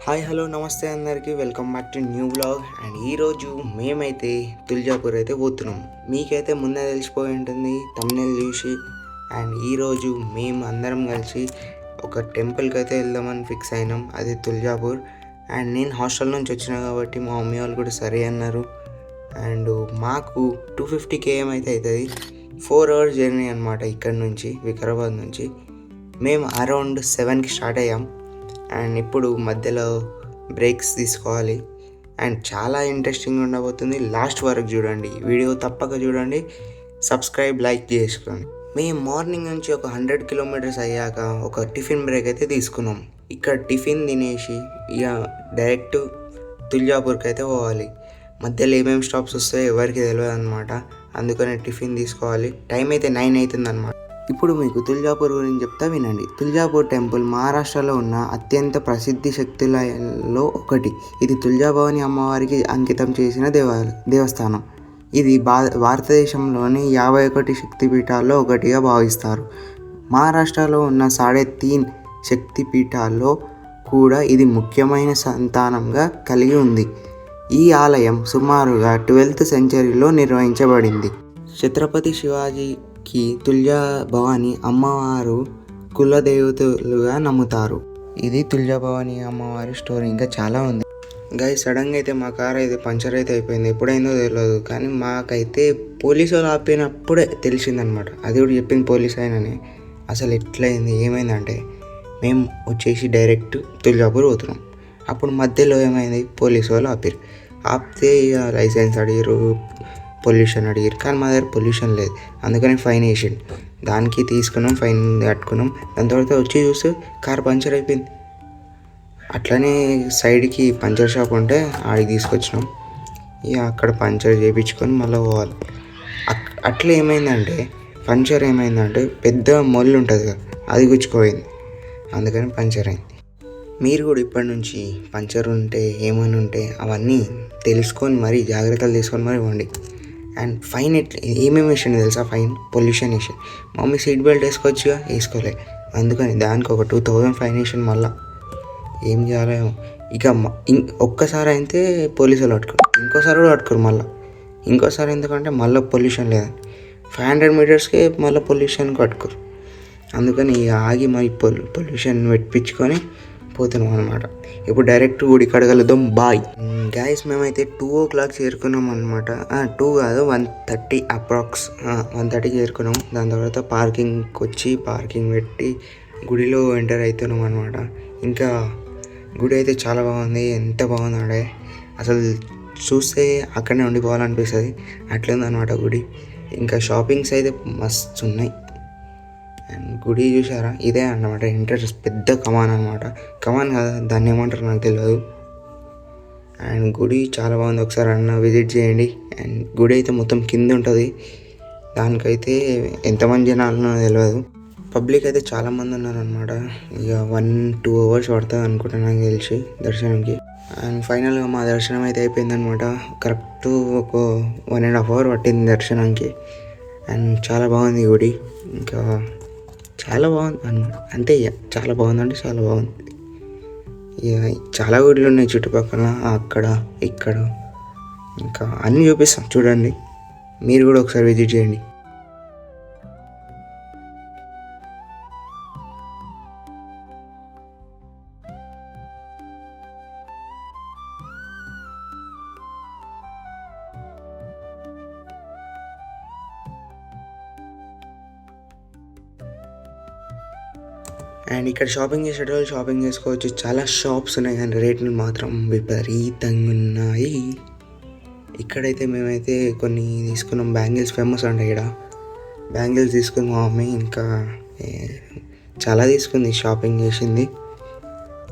Hi hello నమస్తే అందరికీ welcome back to new blog. And ఈరోజు మేమైతే తుల్జాపూర్ అయితే పోతున్నాం. మీకైతే ముందే తెలిసిపోయి ఉంటుంది తమ్నెల్ చూసి. అండ్ ఈరోజు మేము అందరం కలిసి ఒక టెంపుల్కి అయితే వెళ్దామని ఫిక్స్ అయినాం, అది తుల్జాపూర్. అండ్ నేను హాస్టల్ నుంచి వచ్చినా కాబట్టి మా మమ్మీ వాళ్ళు కూడా సరే అన్నారు. అండ్ మాకు 250 km అయితే అవుతుంది, 4 hours జర్నీ అనమాట ఇక్కడ నుంచి, వికారాబాద్ నుంచి. మేము అరౌండ్ 7కి స్టార్ట్ అయ్యాం. అండ్ ఇప్పుడు మధ్యలో బ్రేక్స్ తీసుకోవాలి. అండ్ చాలా ఇంట్రెస్టింగ్ ఉండబోతుంది, లాస్ట్ వరకు చూడండి, వీడియో తప్పక చూడండి, సబ్స్క్రైబ్ లైక్ చేసుకోండి. మేము మార్నింగ్ నుంచి ఒక 100 kilometers అయ్యాక ఒక టిఫిన్ బ్రేక్ అయితే తీసుకున్నాం. ఇక్కడ టిఫిన్ తినేసి ఇక డైరెక్ట్ తుల్జాపూర్కి అయితే పోవాలి. మధ్యలో ఏమేమి స్టాప్స్ వస్తాయో ఎవరికి తెలియదు అనమాట, అందుకని టిఫిన్ తీసుకోవాలి. టైం అయితే 9 అవుతుంది అనమాట. ఇప్పుడు మీకు తుల్జాపూర్ గురించి చెప్తా వినండి. తుల్జాపూర్ టెంపుల్ మహారాష్ట్రలో ఉన్న అత్యంత ప్రసిద్ధి శక్తులలో ఒకటి. ఇది తుల్జాభవాని అమ్మవారికి అంకితం చేసిన దేవస్థానం. ఇది భారతదేశంలోని 51 శక్తిపీఠాల్లో ఒకటిగా భావిస్తారు. మహారాష్ట్రలో ఉన్న 3.5 శక్తిపీఠాల్లో కూడా ఇది ముఖ్యమైన సంతానంగా కలిగి ఉంది. ఈ ఆలయం సుమారుగా 12th centuryలో నిర్వహించబడింది. ఛత్రపతి శివాజీకి తుల్జాభవాని అమ్మవారు కులదేవతలుగా నమ్ముతారు. ఇది తుల్జాభవాని అమ్మవారి స్టోరీ, ఇంకా చాలా ఉంది. సడన్గా అయితే మా కార్ అయితే పంచర్ అయితే అయిపోయింది, ఎప్పుడైందో తెలియదు. కానీ మాకైతే పోలీసు వాళ్ళు ఆపినప్పుడే తెలిసిందనమాట, అది కూడా చెప్పింది పోలీస్ ఆయననే. అసలు ఎట్లయింది ఏమైందంటే, మేము వచ్చేసి డైరెక్ట్ తుల్జాపూర్ పోతున్నాం. అప్పుడు మధ్యలో ఏమైంది, పోలీసు వాళ్ళు ఆపితే ఇక లైసెన్స్ అడిగారు, పొల్యూషన్ అడిగారు. కానీ మా దగ్గర పొల్యూషన్ లేదు, అందుకని ఫైన్ వేసిండు. దానికి తీసుకున్నాం, ఫైన్ కట్టుకున్నాం. దాని తర్వాత వచ్చి చూస్తే కార్ పంచర్ అయిపోయింది. అట్లనే సైడ్కి పంచర్ షాప్ ఉంటే ఆడికి తీసుకొచ్చినాం. ఇక అక్కడ పంచర్ చేయించుకొని మళ్ళీ పోవాలి. అట్లా ఏమైందంటే పెద్ద మొల్లు ఉంటుంది కదా, అది గుచ్చుకుపోయింది, అందుకని పంచర్ అయింది. మీరు కూడా ఇప్పటి నుంచి పంచర్ ఉంటే ఏమైనా ఉంటే అవన్నీ తెలుసుకొని మరీ జాగ్రత్తలు తీసుకొని మరీ ఇవ్వండి. అండ్ ఫైన్ ఏమేమి వేసింది తెలుసా? ఫైన్ పొల్యూషన్ వేసింది. మమ్మీ సీట్ బెల్ట్ వేసుకోవచ్చుగా, వేసుకోలే, అందుకని దానికి ఒక 2000 ఫైన్ వేసింది. మళ్ళీ ఏం చేయాలో ఇక ఒక్కసారి అయితే పోలీసులు పట్టుకోరు, ఇంకోసారి కూడా పట్టుకోరు. ఇంకోసారి ఎందుకంటే మళ్ళీ పొల్యూషన్ లేదని 500 meters మళ్ళీ పొల్యూషన్కి పట్టుకోరు. అందుకని ఆగి మరి పొల్యూషన్ పెట్టించుకొని పోతున్నాం అనమాట. ఇప్పుడు డైరెక్ట్ గుడి కడగలుద్దాం. బాయ్ గైస్, మేమైతే 2 o'clock చేరుకున్నాం అనమాట. 2 కాదు, 1:30 అప్రాక్స్, 1:30 చేరుకున్నాం. దాని తర్వాత పార్కింగ్కి వచ్చి పార్కింగ్ పెట్టి గుడిలో ఎంటర్ అవుతున్నాం అనమాట. ఇంకా గుడి అయితే చాలా బాగుంది, ఎంత బాగుందంటే అసలు చూస్తే అక్కడనే ఉండిపోవాలనిపిస్తుంది, అట్లుందనమాట గుడి. ఇంకా షాపింగ్స్ అయితే మస్తు ఉన్నాయి. అండ్ గుడి చూసారా, ఇదే అన్నమాట ఎంట్రన్స్, పెద్ద కమాన్ అనమాట. కమాన్ కదా, దాన్ని ఏమంటారు నాకు తెలియదు. అండ్ గుడి చాలా బాగుంది, ఒకసారి విజిట్ చేయండి. అండ్ గుడి అయితే మొత్తం కింద ఉంటుంది, దానికైతే ఎంతమంది జనాలు తెలియదు. పబ్లిక్ అయితే చాలామంది ఉన్నారనమాట. ఇక 1-2 hours పడుతుంది అనుకుంటా నాకు తెలిసి దర్శనంకి. అండ్ ఫైనల్గా మా దర్శనం అయితే అయిపోయిందనమాట. కరెక్ట్ ఒక 1.5 hour పట్టింది దర్శనానికి. అండ్ చాలా బాగుంది గుడి, ఇంకా చాలా బాగుంది అనమాట. అంతే, చాలా బాగుందంటే చాలా బాగుంది. ఇక చాలా గుడులు ఉన్నాయి చుట్టుపక్కల, అక్కడ ఇక్కడ, ఇంకా అన్నీ చూపిస్తాం చూడండి, మీరు కూడా ఒకసారి విజిట్ చేయండి. అండ్ ఇక్కడ షాపింగ్ చేసేటప్పుడు షాపింగ్ చేసుకోవచ్చు, చాలా షాప్స్ ఉన్నాయి, కానీ రేట్లు మాత్రం విపరీతంగా ఉన్నాయి. ఇక్కడైతే మేమైతే కొన్ని తీసుకున్నాం. బ్యాంగిల్స్ ఫేమస్ అంట ఇక్కడ, బ్యాంగిల్స్ తీసుకుని మా మమ్మీ ఇంకా చాలా తీసుకుంది, షాపింగ్ చేసింది.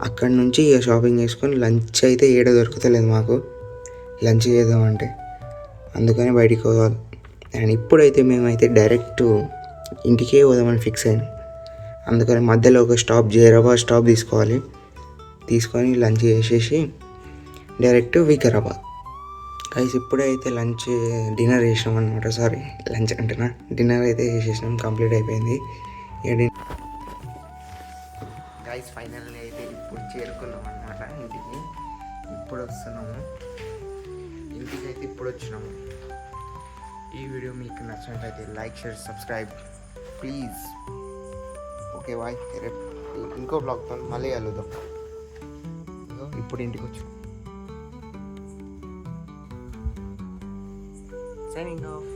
అక్కడి నుంచి ఇక షాపింగ్ చేసుకొని లంచ్ అయితే ఏడ దొరుకుతలేదు మాకు, లంచ్ చేద్దామంటే, అందుకని బయటికి పోవాలి. అండ్ ఇప్పుడైతే మేమైతే డైరెక్ట్ ఇంటికే పోదామని ఫిక్స్ అయినాం. అందుకని మధ్యలో ఒక స్టాప్, జైరాబాద్ స్టాప్ తీసుకొని లంచ్ చేసేసి డైరెక్ట్ వికారాబాద్. గైస్ ఇప్పుడే అయితే డిన్నర్ చేసినాం అనమాట. సారీ, లంచ్ అంటున్నా, డిన్నర్ అయితే చేసేసినాం, కంప్లీట్ అయిపోయింది. గైస్ ఫైనల్గా అయితే ఇప్పుడు చేరుకున్నాం అనమాట ఇంటికి. ఇప్పుడు వస్తున్నాము ఇంటికి అయితే ఇప్పుడు వచ్చినాము. ఈ వీడియో మీకు నచ్చినట్లయితే like, share, subscribe please. Okay bye. రేపు ఇంకో బ్లాగ్తో మళ్ళీ కలుద్దాం. ఇప్పుడు ఇంటికి వచ్చు. Signing of.